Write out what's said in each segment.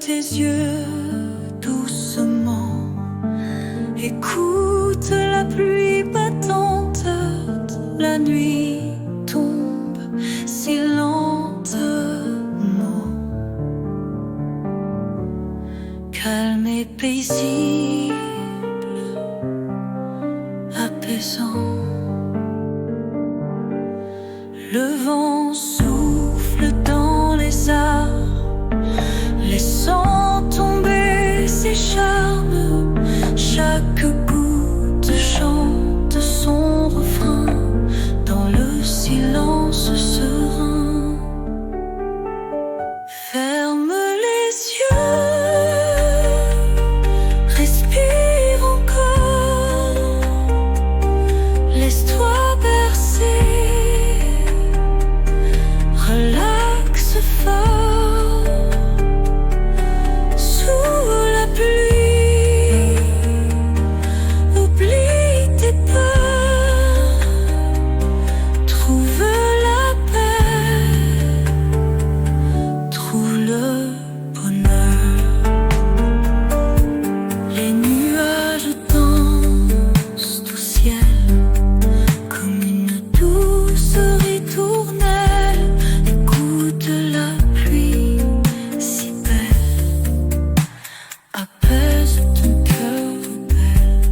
tes yeux doucement. Écoute la pluie battante, la nuit tombe si lentement. Calme et paisible, apaisant. Le vent souffle dans les arbres, laissant tomber ses charmes. Chaque goutte chante son refrain dans le silence serein. Ferme les yeux, respire encore, laisse-toi bercer, relaxe fort. Sous la pluie, oublie tes peurs, trouve la paix, trouve le bonheur. Les nuages dansent au ciel comme une douce ritournelle. Écoute la pluie si belle, apaise ton cœur rebelle.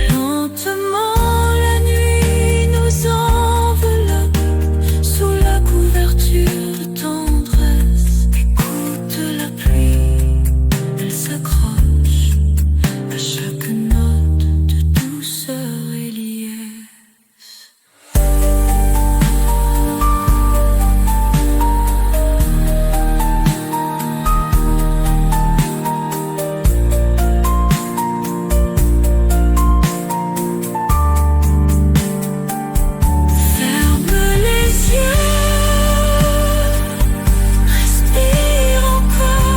Lentement la nuit nous enveloppe sous la couverture de tendresse. Écoute la pluie, elle s'accroche à chaque note de douceur et liesse. Ferme les yeux, respire encore,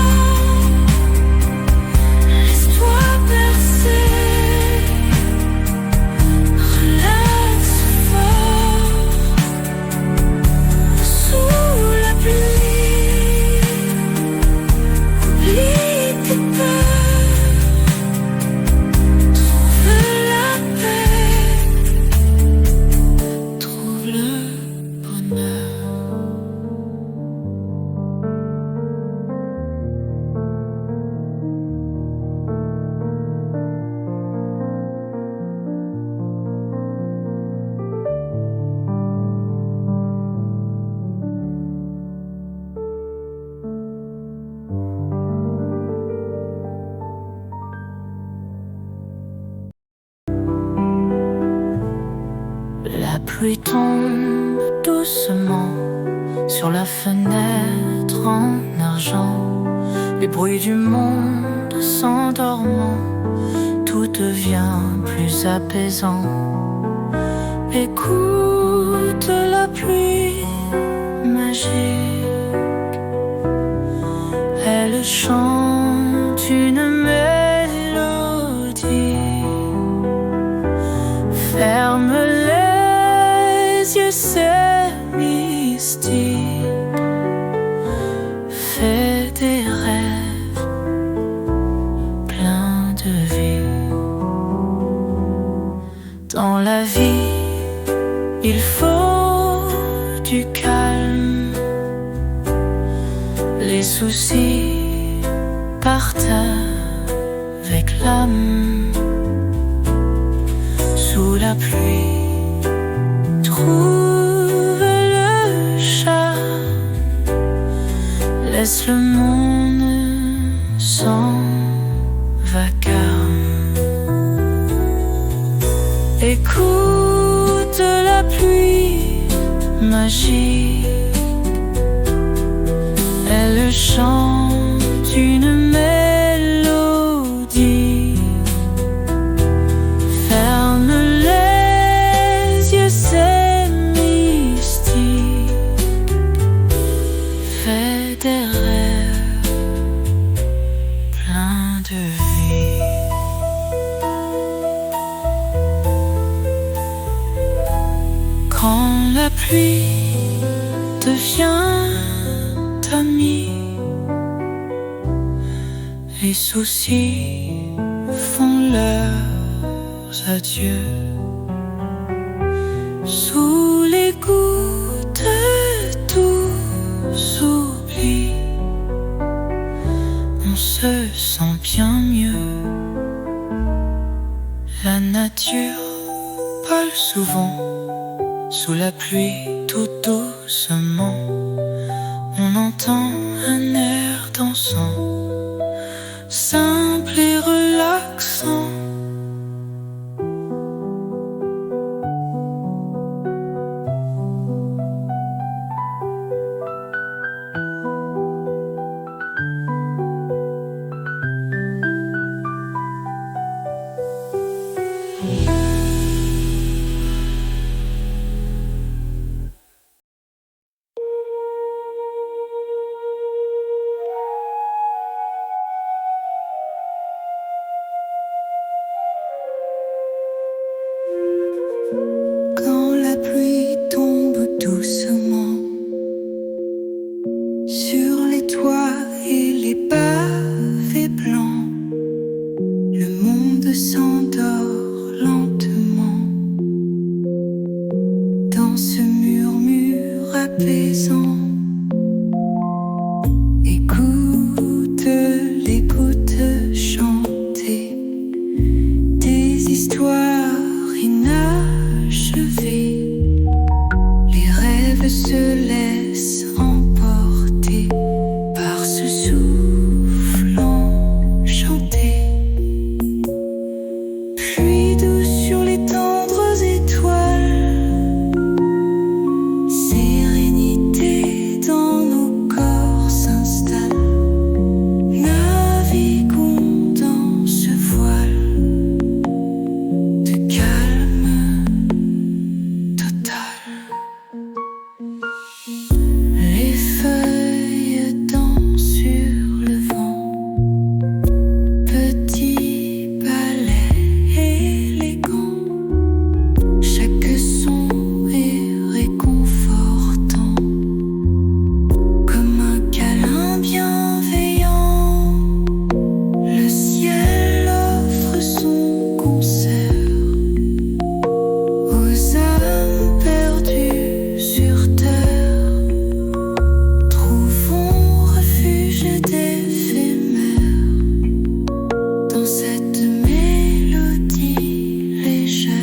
laisse-toi bercer, relaxe fort. Sous la pluie, oublie tes peurs, trouve la paix, trouve le bonheur. La pluie tombe doucement sur la fenêtre en argent. Les bruits du monde s'endormant, tout devient plus apaisant. Écoute la pluie magique, elle chante une mélodie. Ferme les yeux, c'est mystique. Fais des rêves pleins de vie. Dans la vie, il faut du calme. Les soucis partent avec l'âme. Sous la pluie, trouve le charme. Laisse le monde sans vacarme. Écoute la pluie magique, elle chante une mélodie. Ferme les yeux, c'est mystique. Fais des rêves pleins de vie. Quand la pluie devient amis. Les soucis font leurs adieux. Sous les gouttes, tout s'oublie. On se sent bien mieux. La nature parle souvent. Sous la pluie, tout doucement, on entend un air dansant, simple et relaxant. Quand la pluie tombe doucement sur les toits et les pavés blancs, le monde s'endort lentement dans ce murmure apaisant. Écoute les gouttes chanter des histoires inachevées. Les rêves se laissent emporter par ce souffle enchanté. Pluie douce sur les tendres étoiles, sérénité dans nos corps s'installe. Naviguons dans ce voile de calme total. Les feuilles dansent sur le vent, petits ballets élégants. Chaque son est réconfortant, comme un câlin bienveillant. Le ciel offre son concert aux âmes perdues sur terre. Trouvons refuge d'éphémère dans cette mélodie légère.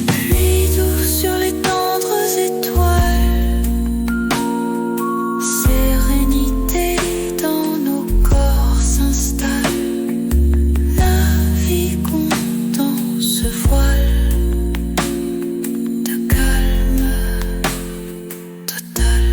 Pluie douce sur les tendres étoiles, sérénité dans nos corps s'installe. Naviguons dans ce voile de calme total.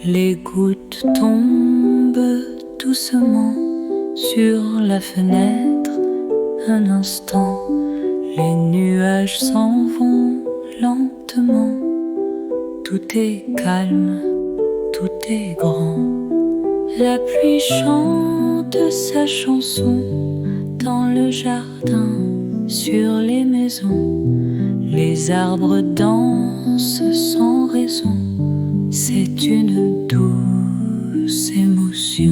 Les gouttes tombent doucement sur la fenêtre. Un instant, les nuages s'en vont lentement. Tout est calme, tout est grand. La pluie chante sa chanson dans le jardin, sur les maisons. Les arbres dansent sans raison. C'est une douce émotion.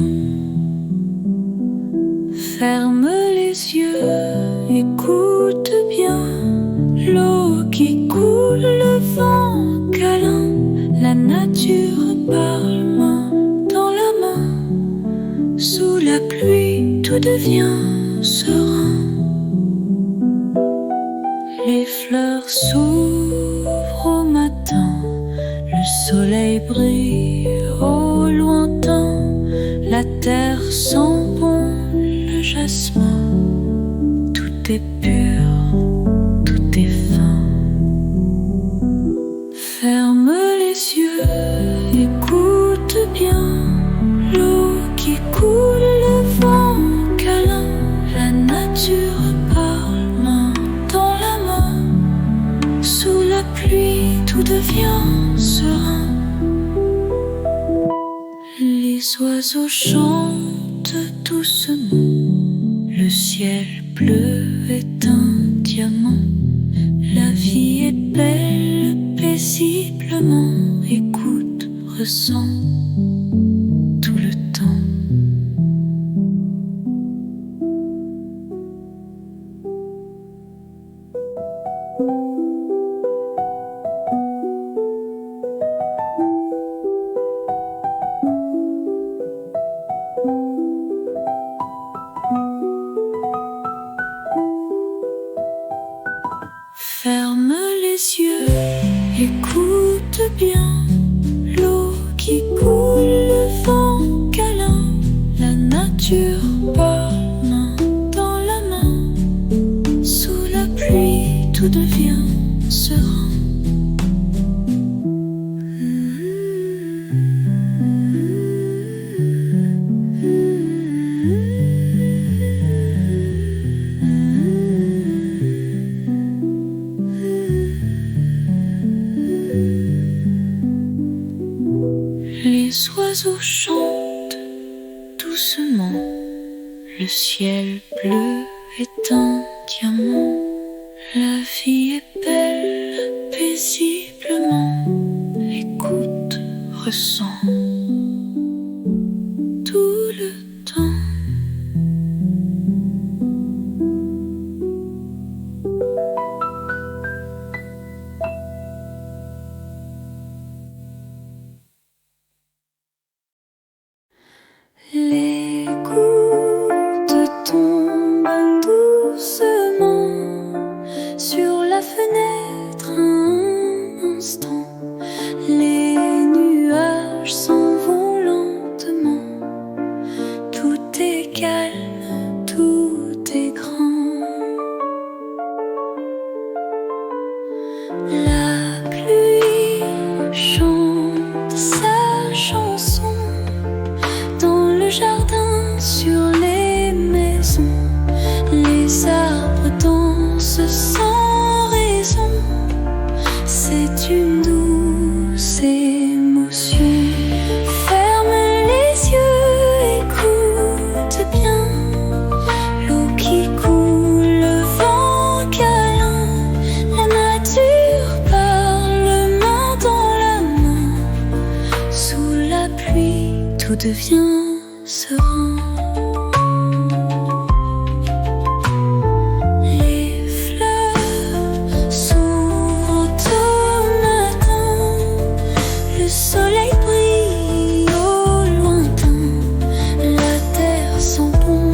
Ferme les yeux écoute bien. L'eau qui coule, le vent câlin, la nature parle main dans la main. Sous la pluie, tout devient serein. Les fleurs s'ouvrent au matin, le soleil brille au lointain, la terre sent bon le jasmin. Tout est pur, tout est fin. Ferme les yeux, écoute bien. L'eau qui coule, le vent câlin, la nature parle main dans la main. Sous la pluie, tout devient serein. Les oiseaux chantent doucement, le ciel bleu est un diamant. La vie est belle paisiblement, écoute, ressens tout le temps. Ferme les yeux, écoute bien. L'eau qui coule, le vent câlin, la nature parle main dans la main. Sous la pluie, tout devient serein. Les oiseaux chantent doucement, le ciel bleu est un diamant. La vie est belle paisiblement, écoute, ressens tout le temps. Les gouttes tombent doucement sur la fenêtre un instant. Les nuages s'en vont lentement. Tout est calme, tout est grand. La pluie chante sa chanson dans le jardin, sur les maisons. Les arbres dansent sans raison. C'est une douce émotion. Ferme les yeux, écoute bien. L'eau qui coule, le vent câlin, la nature parle main dans la main. Sous la pluie, tout devient serein. Les fleurs s'ouvrent au matin, le soleil brille au lointain, la terre sent bon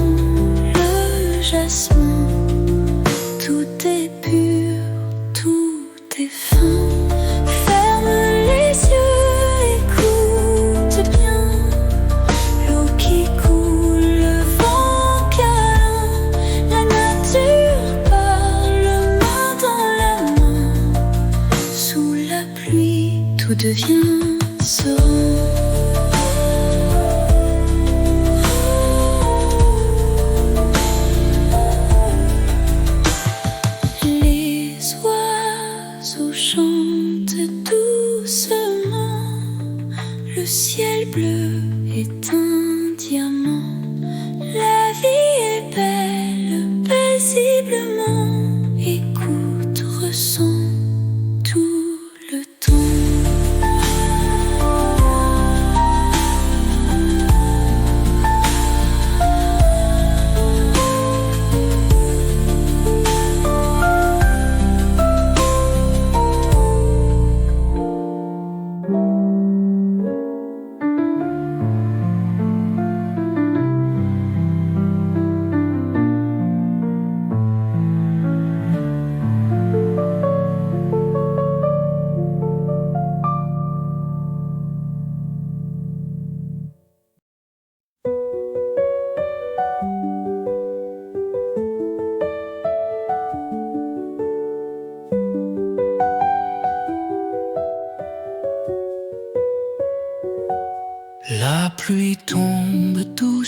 le jasmin. Tout est pur, tout est fin. Ferme les yeux, écoute bien. L'eau qui coule, le vent câlin, la nature parle main dans la main. Sous la pluie, tout devient serein. Les oiseaux chantent doucement, le ciel bleu est un diamant. La vie est belle paisiblement, écoute, ressens tout le temps.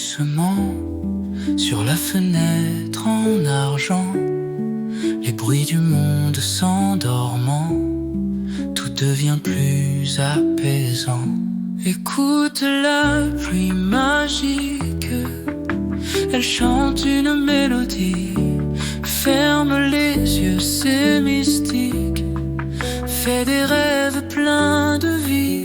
doucement sur la fenêtre en argent. Les bruits du monde s'endormant, tout devient plus apaisant. Écoute la pluie magique, elle chante une mélodie. Ferme les yeux, c'est mystique. Fais des rêves pleins de vie.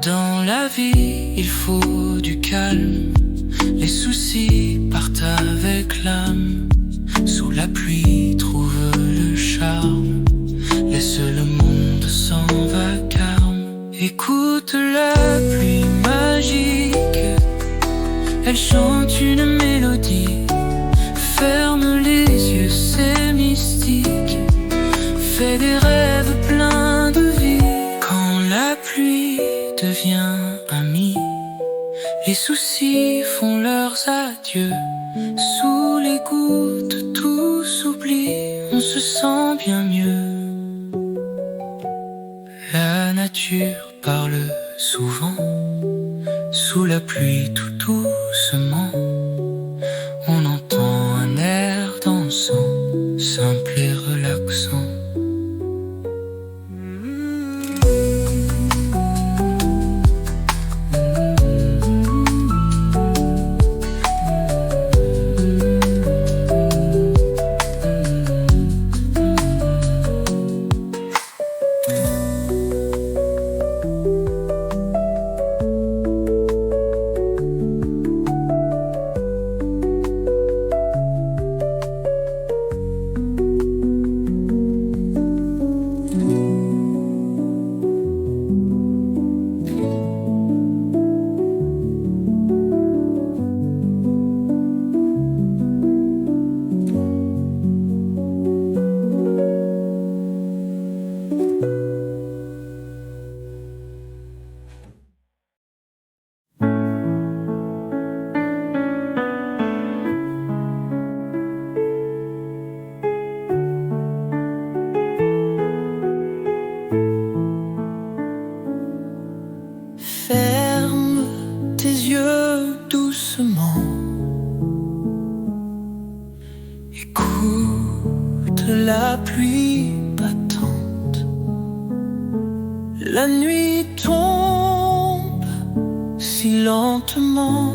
Dans la vie, il faut du calme. Les soucis partent avec l'âme. Sous la pluie, trouve le charme. Laisse le monde sans vacarme. Écoute la pluie magique, elle chante une mélodie. Ferme les yeux, c'est mystique. Fais des rêves pleins de vie. Quand la pluie devient amie, les soucis font leurs adieux. Sous les gouttes, tout s'oublie, on se sent bien mieux. La nature parle souvent, sous la pluie tout doucement. On entend un air dansant, simple et relaxant. Ferme tes yeux doucement. Écoute la pluie battante. La nuit tombe si lentement,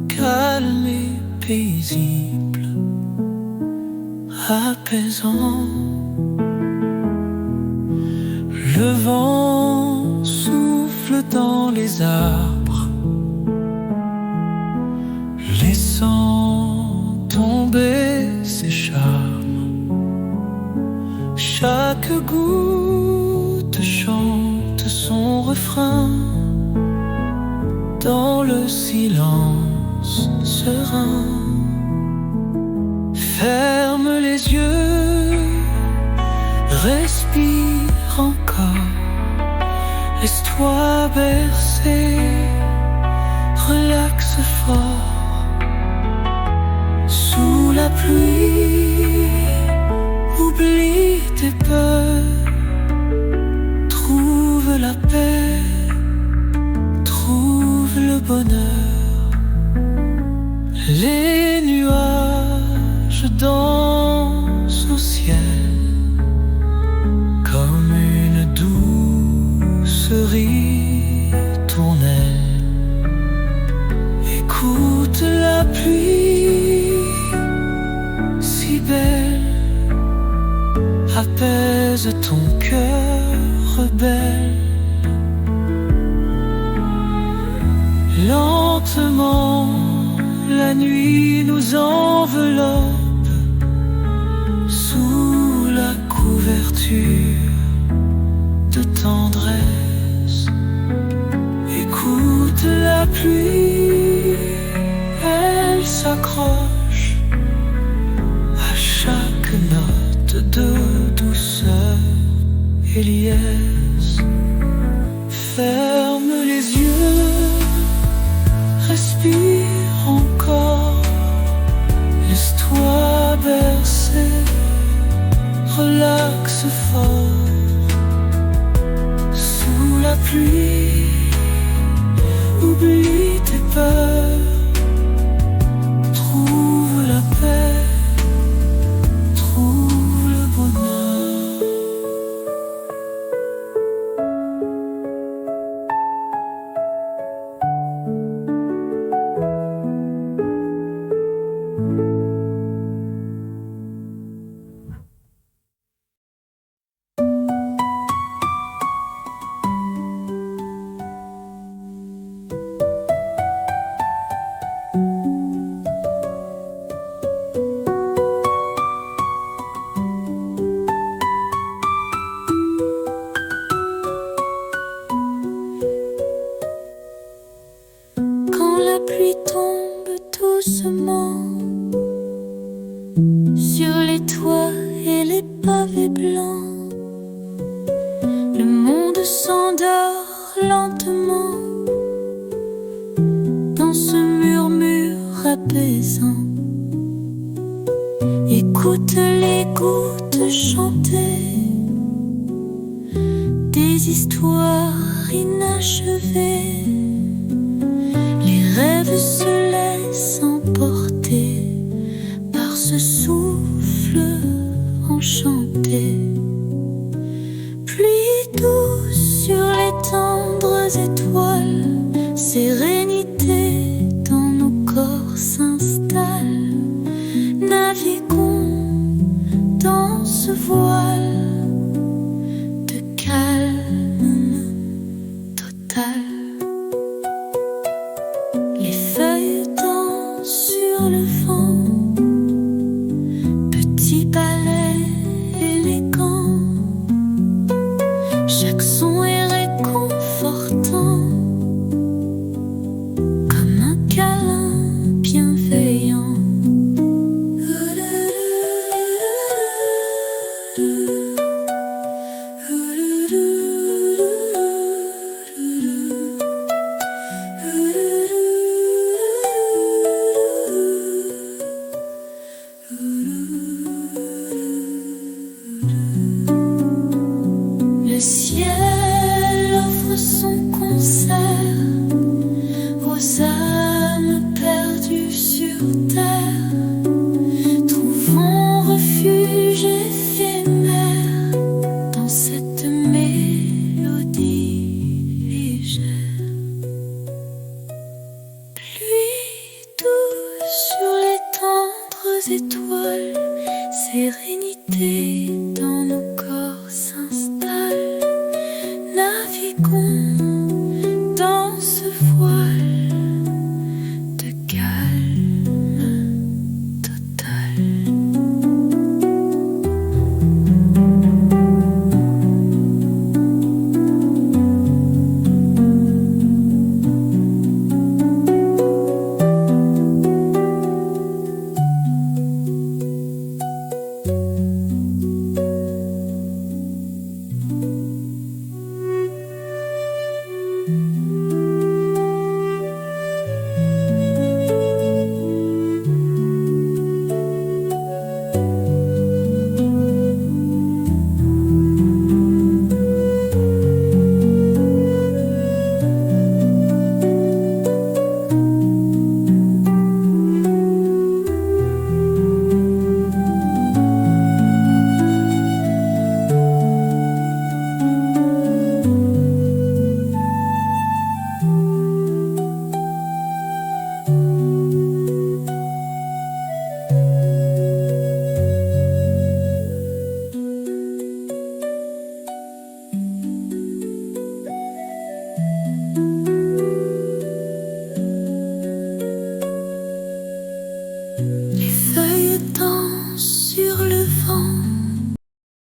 calme et paisible, apaisant. Le vent souffle dans les arbres, laissant tomber ses charmes. Chaque goutte chante son refrain dans le silence serein. Ferme les yeux, respire encore. Laisse-toi bercer, relaxe fort. Sous la pluie, oublie tes peurs. Trouve la paix, trouve le bonheur. Les nuages dansent au ciel comme une douce ritournelle. Écoute la pluie si belle, apaise ton cœur rebelle. Lentement, la nuit nous enveloppe sous la couverture de tendresse. Écoute la pluie, elle s'accroche à chaque note de douceur et liesse. Ferme les yeux, respire encore. doucement sur les toits et les pavés blancs. Le monde s'endort lentement dans ce murmure apaisant. Écoute les gouttes chanter des histoires inachevées. Les rêves se laissent emporter par ce souffle enchanté. Pluie douce sur les tendres étoiles, sérénité dans nos corps s'installe. Naviguons dans ce voile de calme total. Les feuilles dansent sur le vent, petit ballet élégant. Chaque son est réconfortant, comme un câlin bienveillant. Le ciel offre son concert aux âmes perdues sur terre. Trouvons refuge éphémère dans cette mélodie légère. Pluie douce sur les tendres étoiles, sérénité dans nos corps s'installe. Naviguons dans ce voile de calme total. Les